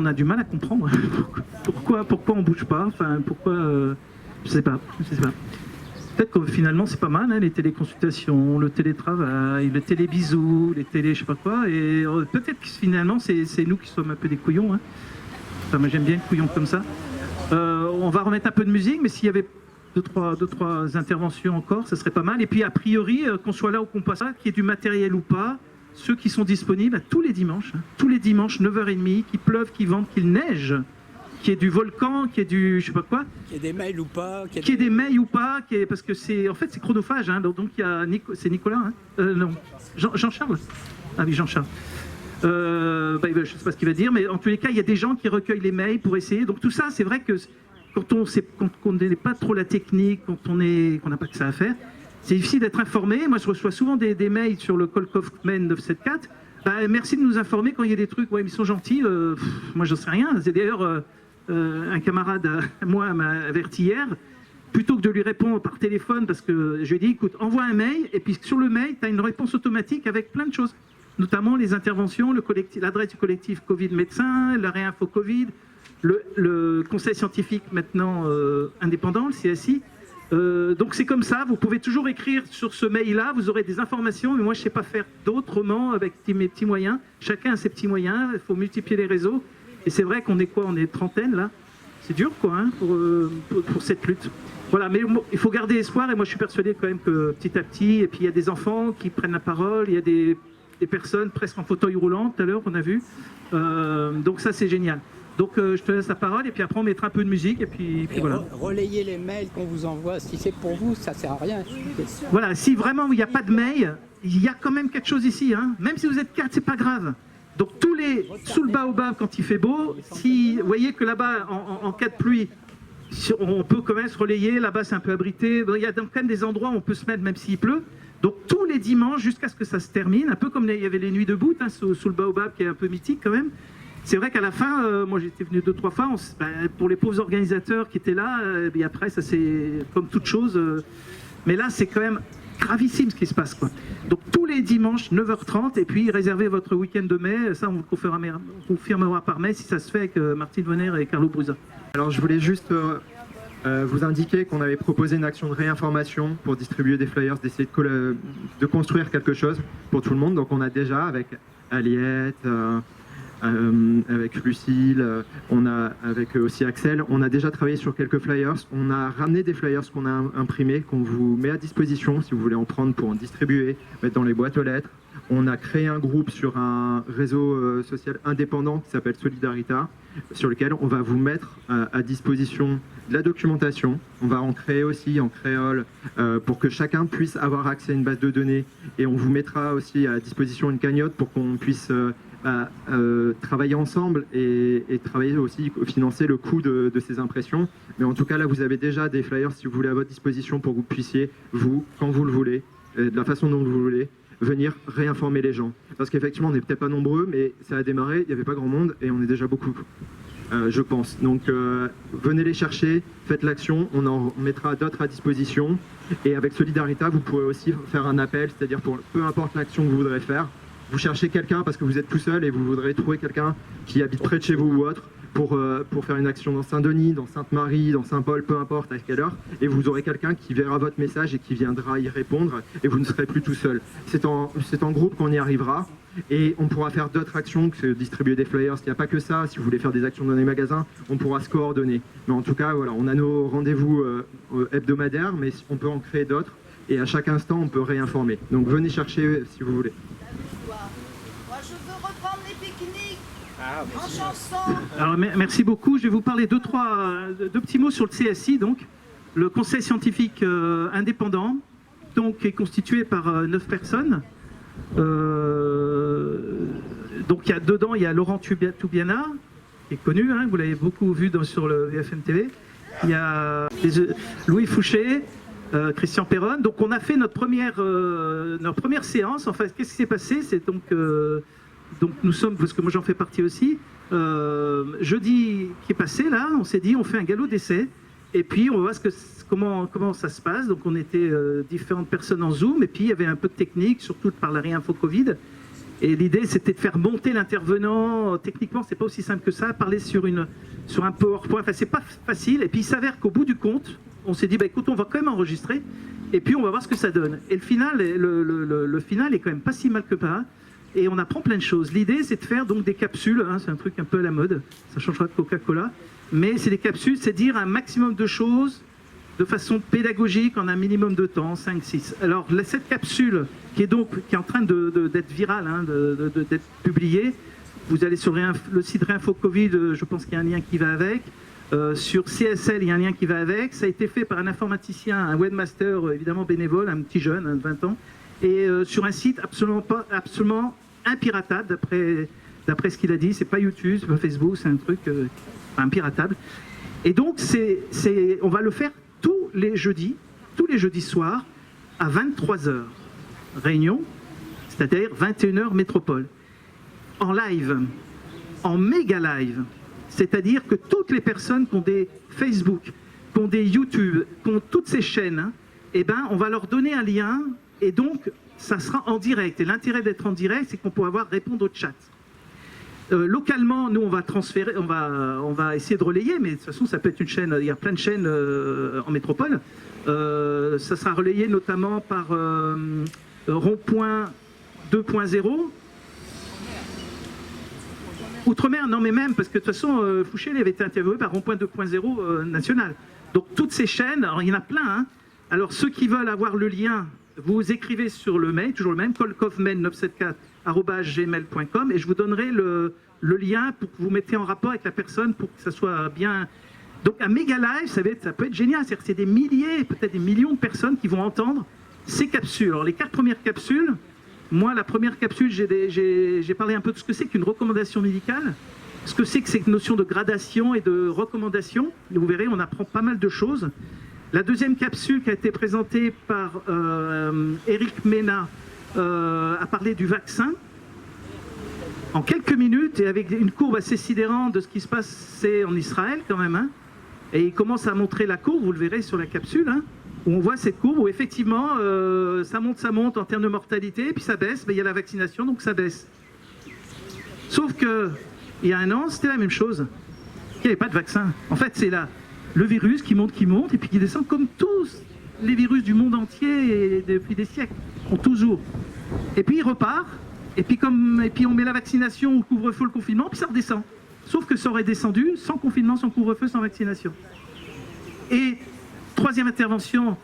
on a du mal à comprendre pourquoi on bouge pas, enfin pourquoi, je sais pas. Peut-être que finalement c'est pas mal, hein, les téléconsultations, le télétravail, le télébisou, les télé je sais pas quoi, et peut-être que finalement c'est nous qui sommes un peu des couillons. Hein. Enfin, moi j'aime bien le couillon comme ça. On va remettre un peu de musique, mais s'il y avait deux, trois interventions encore, ça serait pas mal. Et puis a priori, qu'on soit là ou qu'on passe là, qu'il y ait du matériel ou pas, ceux qui sont disponibles tous les dimanches, 9h30, qu'il pleuve, qu'il vente, qu'il neige, qu'il y ait du volcan, qu'il y ait du je sais pas quoi. Qu'il y ait des mails ou pas. Qu'il y ait des mails ou pas, parce que c'est en fait c'est chronophage, hein, donc il y a c'est Nicolas, hein, non, Jean-Charles. Ah oui, Jean-Charles. Je ne sais pas ce qu'il va dire, mais en tous les cas, il y a des gens qui recueillent les mails pour essayer. Donc tout ça, c'est vrai que quand on n'est pas trop la technique, qu'on n'a pas que ça à faire, c'est difficile d'être informé. Moi, je reçois souvent des mails sur le Call Kaufman 974. Merci de nous informer quand il y a des trucs. Ouais, ils sont gentils. Moi, je ne sais rien. C'est d'ailleurs un camarade à moi m'a averti hier. Plutôt que de lui répondre par téléphone, parce que je lui ai dit, écoute, envoie un mail, et puis sur le mail, tu as une réponse automatique avec plein de choses. Notamment les interventions, l'adresse du collectif Covid médecin, la réinfo Covid, le conseil scientifique maintenant indépendant, le CSI. Donc c'est comme ça, vous pouvez toujours écrire sur ce mail-là, vous aurez des informations, mais moi je ne sais pas faire d'autrement avec mes petits moyens. Chacun a ses petits moyens, il faut multiplier les réseaux. Et c'est vrai qu'on est quoi, on est trentaine là. C'est dur quoi, hein, pour cette lutte. Voilà, mais il faut garder espoir, et moi je suis persuadé quand même que petit à petit, et puis il y a des enfants qui prennent la parole, il y a des personnes presque en fauteuil roulant, tout à l'heure on a vu. Donc ça c'est génial. Donc je te laisse la parole, et puis après on mettra un peu de musique, et puis voilà. Relayez les mails qu'on vous envoie, si c'est pour vous, ça sert à rien. Voilà, si vraiment il n'y a pas de mail, il y a quand même quelque chose ici, hein. Même si vous êtes 4, c'est pas grave. Donc sous le baobab quand il fait beau, si vous voyez que là-bas en cas de pluie, on peut quand même se relayer, là-bas c'est un peu abrité, il y a quand même des endroits où on peut se mettre même s'il pleut. Donc tous les dimanches jusqu'à ce que ça se termine, un peu comme il y avait les nuits de Bout, hein, sous le baobab qui est un peu mythique quand même. C'est vrai qu'à la fin, moi j'étais venu 2-3 fois, pour les pauvres organisateurs qui étaient là, et après ça c'est comme toute chose, mais là c'est quand même gravissime ce qui se passe, quoi. Donc tous les dimanches 9h30, et puis réservez votre week-end de mai, ça on vous confirmera par mail si ça se fait avec Martine Vonner et Carlo Brusa. Alors je voulais juste vous indiquer qu'on avait proposé une action de réinformation pour distribuer des flyers, d'essayer de construire quelque chose pour tout le monde. Donc on a déjà avec Aliette, avec Lucille, on a avec aussi Axel, on a déjà travaillé sur quelques flyers. On a ramené des flyers qu'on a imprimés, qu'on vous met à disposition si vous voulez en prendre pour en distribuer, mettre dans les boîtes aux lettres. On a créé un groupe sur un réseau social indépendant qui s'appelle Solidarita, sur lequel on va vous mettre à disposition de la documentation. On va en créer aussi en créole pour que chacun puisse avoir accès à une base de données, et on vous mettra aussi à disposition une cagnotte pour qu'on puisse travailler ensemble et travailler aussi, financer le coût de ces impressions. Mais en tout cas là vous avez déjà des flyers si vous voulez à votre disposition pour que vous puissiez, vous, quand vous le voulez, de la façon dont vous le voulez, venir réinformer les gens. Parce qu'effectivement on n'est peut-être pas nombreux, mais ça a démarré, il n'y avait pas grand monde et on est déjà beaucoup, je pense. Donc venez les chercher, faites l'action, on en mettra d'autres à disposition. Et avec Solidarita vous pourrez aussi faire un appel, c'est-à-dire pour peu importe l'action que vous voudrez faire, vous cherchez quelqu'un parce que vous êtes tout seul et vous voudrez trouver quelqu'un qui habite près de chez vous ou autre pour faire une action dans Saint-Denis, dans Sainte-Marie, dans Saint-Paul, peu importe à quelle heure, et vous aurez quelqu'un qui verra votre message et qui viendra y répondre, et vous ne serez plus tout seul. C'est en groupe qu'on y arrivera, et on pourra faire d'autres actions que distribuer des flyers. Il n'y a pas que ça, si vous voulez faire des actions dans les magasins, on pourra se coordonner. Mais en tout cas, voilà, on a nos rendez-vous hebdomadaires, mais on peut en créer d'autres, et à chaque instant, on peut réinformer. Donc venez chercher si vous voulez. Moi, je veux reprendre les pique-niques en chanson. Alors merci beaucoup. Je vais vous parler deux petits mots sur le CSI, donc le Conseil scientifique indépendant, donc qui est constitué par 9 personnes. Donc dedans il y a Laurent Toubiana, qui est connu, hein, vous l'avez beaucoup vu sur le VFM TV. Il y a Louis Fouché, Christian Perron. Donc on a fait notre première séance. Enfin, qu'est-ce qui s'est passé? C'est donc nous sommes, parce que moi j'en fais partie aussi, jeudi qui est passé là, on s'est dit on fait un galop d'essai et puis on voit comment ça se passe. Donc on était différentes personnes en Zoom, et puis il y avait un peu de technique, surtout par la réinfo Covid. Et l'idée, c'était de faire monter l'intervenant. Techniquement, c'est pas aussi simple que ça. Parler sur un PowerPoint, enfin, c'est pas facile. Et puis, il s'avère qu'au bout du compte, on s'est dit, bah, écoute, on va quand même enregistrer. Et puis, on va voir ce que ça donne. Et le final, le final est quand même pas si mal que pas. Et on apprend plein de choses. L'idée, c'est de faire donc des capsules. Hein, c'est un truc un peu à la mode. Ça changera de Coca-Cola. Mais c'est des capsules, c'est dire un maximum de choses de façon pédagogique en un minimum de temps, 5-6. Alors, cette capsule qui est en train d'être virale, hein, d'être publiée, vous allez sur le site Réinfo Covid, je pense qu'il y a un lien qui va avec. Sur CSL, il y a un lien qui va avec. Ça a été fait par un informaticien, un webmaster évidemment bénévole, un petit jeune, hein, de 20 ans. Et sur un site absolument impiratable, d'après ce qu'il a dit. C'est pas YouTube, c'est pas Facebook, c'est un truc impiratable. Et donc, on va le faire tous les jeudis soirs, à 23h. Réunion, c'est-à-dire 21h métropole. En live, en méga live. C'est-à-dire que toutes les personnes qui ont des Facebook, qui ont des YouTube, qui ont toutes ces chaînes, hein, eh ben, on va leur donner un lien et donc ça sera en direct. Et l'intérêt d'être en direct, c'est qu'on pourra répondre au chat. Localement, nous, on va transférer, on va essayer de relayer, mais de toute façon, ça peut être une chaîne, il y a plein de chaînes en métropole. Ça sera relayé notamment par Rond-Point 2.0. Outre-mer, non mais même, parce que de toute façon, Fouché avait été interviewé par Rond-Point 2.0 national. Donc toutes ces chaînes, alors il y en a plein, hein. Alors ceux qui veulent avoir le lien, vous écrivez sur le mail, toujours le même, kolkovmen974@gmail.com, et je vous donnerai le lien pour que vous mettez en rapport avec la personne pour que ça soit bien. Donc un méga live, ça peut être génial, c'est-à-dire que c'est des milliers, peut-être des millions de personnes qui vont entendre ces capsules. Alors les 4 premières capsules, moi la première capsule, j'ai parlé un peu de ce que c'est qu'une recommandation médicale, ce que c'est que cette notion de gradation et de recommandation. Et vous verrez, on apprend pas mal de choses. La deuxième capsule qui a été présentée par Eric Mena a parlé du vaccin. En quelques minutes et avec une courbe assez sidérante de ce qui se passe en Israël quand même. Hein. Et il commence à montrer la courbe, vous le verrez sur la capsule, hein, où on voit cette courbe où effectivement ça monte en termes de mortalité, puis ça baisse, mais il y a la vaccination donc ça baisse. Sauf que il y a un an, c'était la même chose. Il n'y avait pas de vaccin. En fait, c'est le virus qui monte et puis qui descend comme tous les virus du monde entier et depuis des siècles, ont toujours. Et puis il repart, et puis on met la vaccination au couvre-feu, le confinement, puis ça redescend. Sauf que ça aurait descendu sans confinement, sans couvre-feu, sans vaccination. Et troisième intervention,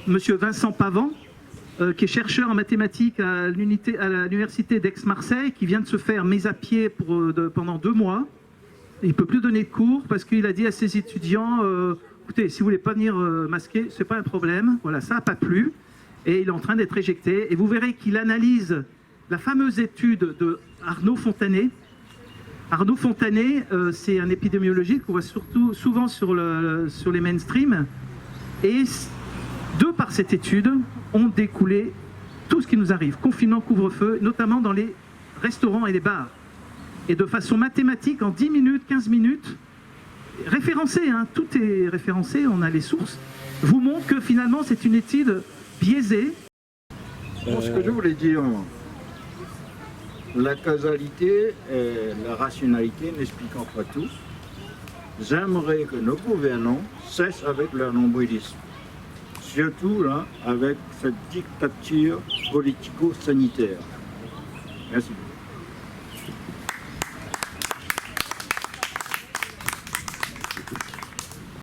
monsieur Vincent Pavant, qui est chercheur en mathématiques à l'université d'Aix-Marseille, qui vient de se faire mise à pied pendant 2 mois. Il ne peut plus donner de cours parce qu'il a dit à ses étudiants écoutez, si vous ne voulez pas venir masquer, ce n'est pas un problème. Voilà, ça n'a pas plu. Et il est en train d'être éjecté. Et vous verrez qu'il analyse la fameuse étude de Arnaud Fontanet. Arnaud Fontanet, c'est un épidémiologiste qu'on voit souvent sur les mainstream. Et de par cette étude, ont découlé tout ce qui nous arrive. Confinement, couvre-feu, notamment dans les restaurants et les bars. Et de façon mathématique, en 10 minutes, 15 minutes, référencé, hein, tout est référencé, on a les sources, vous montre que finalement c'est une étude biaisée. Bon, ce que je voulais dire, la causalité et la rationalité n'expliquant pas tout, j'aimerais que nos gouvernants cessent avec leur nombrilisme. Surtout là, avec cette dictature politico-sanitaire. Merci.